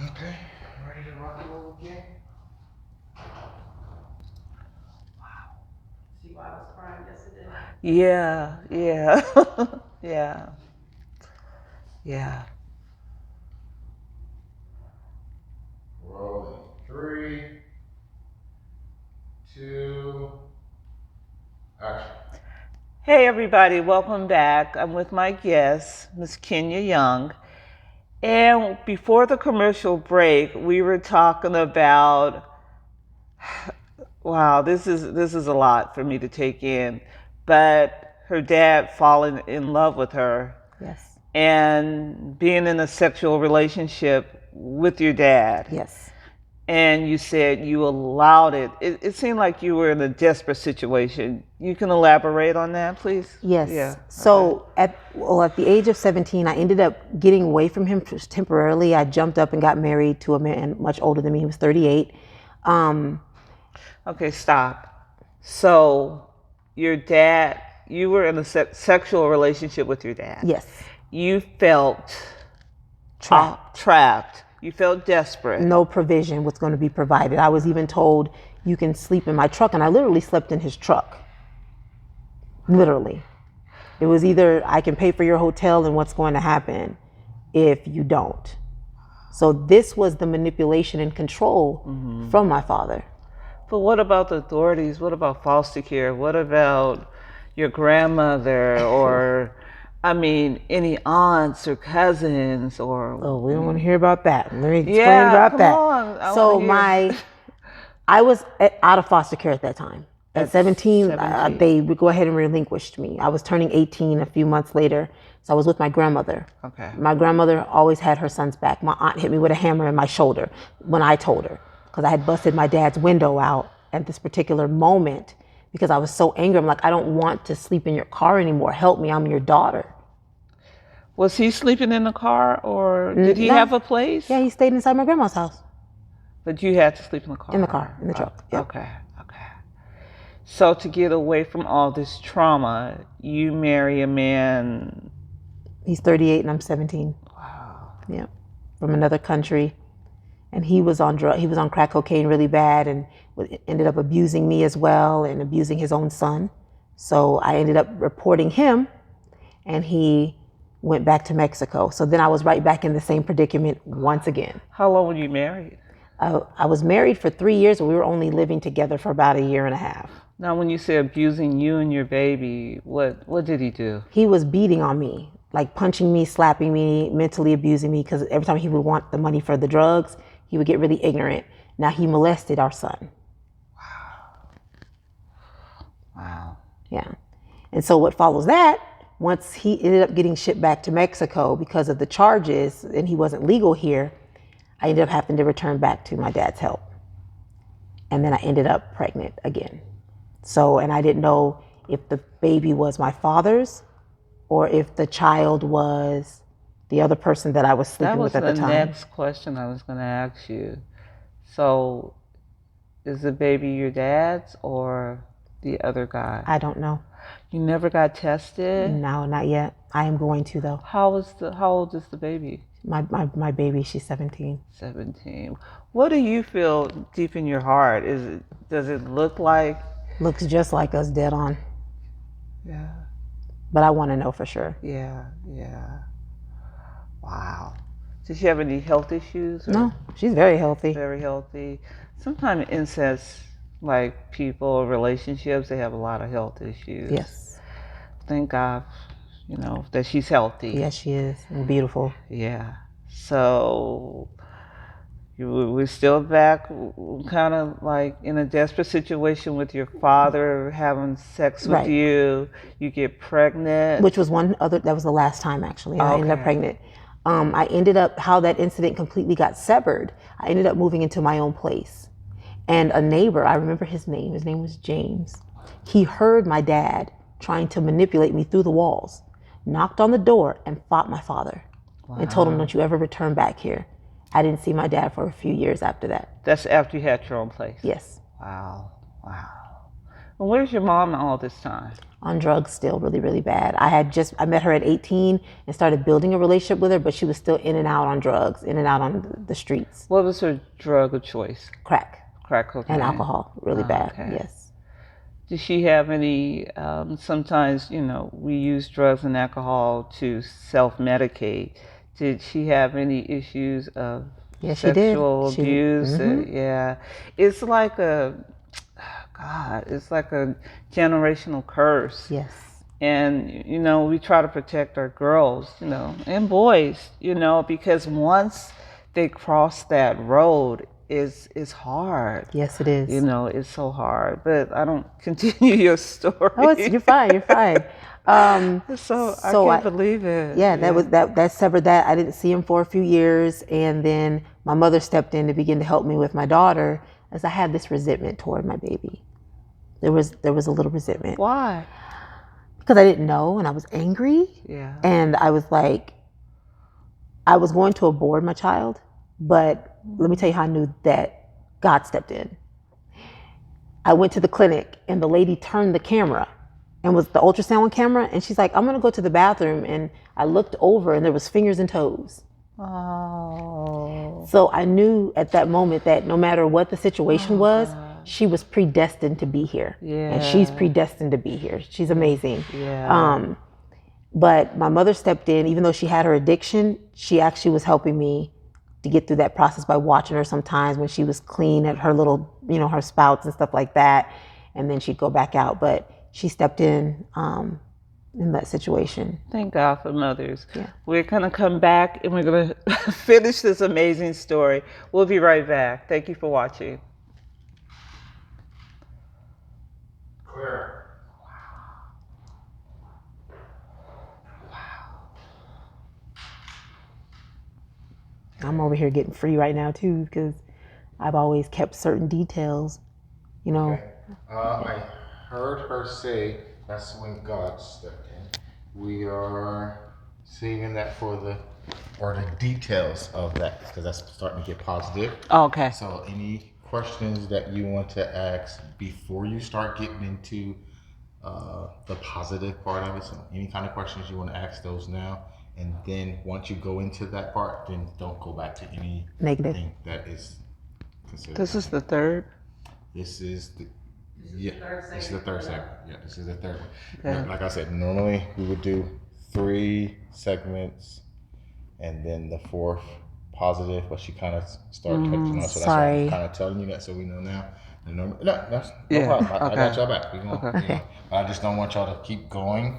Okay, ready to rock and roll again? See why I was crying yesterday? Yeah, yeah, yeah, yeah. Rolling. 3, 2, action. Hey, everybody, welcome back. I'm with my guest, Miss Kenya Young. And before the commercial break, we were talking about, wow, this is a lot for me to take in, but her dad falling in love with her Yes. and being in a sexual relationship with your dad. Yes. And you said you allowed it. It seemed like you were in a desperate situation. You can elaborate on that, please? Yes. Yeah. So at the age of 17, I ended up getting away from him temporarily. I jumped up and got married to a man much older than me. He was 38. Okay, stop. So, your dad, you were in a sexual relationship with your dad. Yes. You felt trapped. You felt desperate. No provision was going to be provided. I was even told, you can sleep in my truck. And I literally slept in his truck. Literally. It was either I can pay for your hotel and what's going to happen if you don't. So this was the manipulation and control from my father. But what about the authorities? What about foster care? What about your grandmother or, I mean, any aunts or cousins or? Oh, we don't want to hear about that. Let me explain Yeah, about come that. on. So I was out of foster care at that time. At 17, 17. they would go ahead and relinquished me. I was turning 18 a few months later. So I was with my grandmother. Okay. My grandmother always had her son's back. My aunt hit me with a hammer in my shoulder when I told her, because I had busted my dad's window out at this particular moment because I was so angry. I'm like, I don't want to sleep in your car anymore. Help me. I'm your daughter. Was he sleeping in the car or did he have a place? Yeah, he stayed inside my grandma's house. But you had to sleep in the car. In the car, in the truck. Yep. Okay. So to get away from all this trauma, you marry a man. He's 38 and I'm 17. Wow. Yeah. From another country. And he was on crack cocaine really bad and ended up abusing me as well and abusing his own son. So I ended up reporting him and he went back to Mexico. So then I was right back in the same predicament once again. How long were you married? I was married for 3 years, but we were only living together for about a year and a half. Now, when you say abusing you and your baby, what did he do? He was beating on me, like punching me, slapping me, mentally abusing me, because every time he would want the money for the drugs, he would get really ignorant. Now he molested our son. Wow. Yeah. And so what follows that, once he ended up getting shipped back to Mexico because of the charges and he wasn't legal here, I ended up having to return back to my dad's help. And then I ended up pregnant again. So, and I didn't know if the baby was my father's or if the child was the other person that I was sleeping with at the time. That was the next question I was going to ask you. So, is the baby your dad's or the other guy? I don't know. You never got tested? No, not yet. I am going to though. How old is the baby? My baby, she's 17. 17. What do you feel deep in your heart? Does it look like? Looks just like us, dead on. Yeah. But I want to know for sure. Yeah. Wow. Does she have any health issues? No, she's very healthy. Very healthy. Sometimes incest, like people, relationships, they have a lot of health issues. Yes. Thank God, that she's healthy. Yes, she is. And beautiful. Yeah. So we're still back kind of like in a desperate situation with your father having sex with you. You get pregnant. Which was that was the last time actually. I ended up pregnant. I ended up, how that incident completely got severed, I ended up moving into my own place. And a neighbor, I remember his name was James. He heard my dad trying to manipulate me through the walls, knocked on the door and fought my father. Wow. And told him, don't you ever return back here. I didn't see my dad for a few years after that. That's after you had your own place? Yes. Wow. And where's your mom all this time? On drugs still, really, really bad. I met her at 18 and started building a relationship with her, but she was still in and out on drugs, in and out on the streets. What was her drug of choice? Crack Crack cocaine. and alcohol, really bad, Okay. yes. Did she have any, sometimes, we use drugs and alcohol to self-medicate. Did she have any issues of Yes, she did. sexual She- abuse? mhm. Yeah. It's like it's like a generational curse. Yes. And, we try to protect our girls, and boys, because once they cross that road, it's hard. Yes, it is. It's so hard. But I don't continue your story. Oh, you're fine. You're fine. So I So can't believe it. Yeah, that severed that. I didn't see him for a few years, and then my mother stepped in to begin to help me with my daughter, as I had this resentment toward my baby. There was a little resentment Why? because I didn't know, and I was angry, Yeah. and I was like, I was going to abort my child, but let me tell you how I knew that God stepped in. I went to the clinic, and the lady turned the camera, and was the ultrasound camera, and she's like, I'm gonna go to the bathroom, and I looked over, and there was fingers and toes. Oh. So I knew at that moment that no matter what the situation was, she was predestined to be here. Yeah. And she's predestined to be here. She's amazing. Yeah. But my mother stepped in, even though she had her addiction, she actually was helping me to get through that process by watching her sometimes when she was clean at her little, her spouts and stuff like that. And then she'd go back out. But she stepped in that situation. Thank God for mothers. Yeah. We're going to come back and we're going to finish this amazing story. We'll be right back. Thank you for watching. Clear. I'm over here getting free right now too, because I've always kept certain details, Okay. I heard her say that's when God stepped in. We are saving that for the details of that, because that's starting to get positive. Okay. So any questions that you want to ask before you start getting into the positive part of it, so any kind of questions you want to ask those now, and then once you go into that part, then don't go back to anything Negative. that is considered. This is the third. This is the this is the third segment. Yeah, this is the third one. Okay. Like I said, normally we would do 3 segments and then the fourth positive, but she kind of started touching on, so that's why sorry. I'm kind of telling you that, so we know now. And no, that's no Yeah, problem. I okay. got y'all back. We gonna, Okay. I just don't want y'all to keep going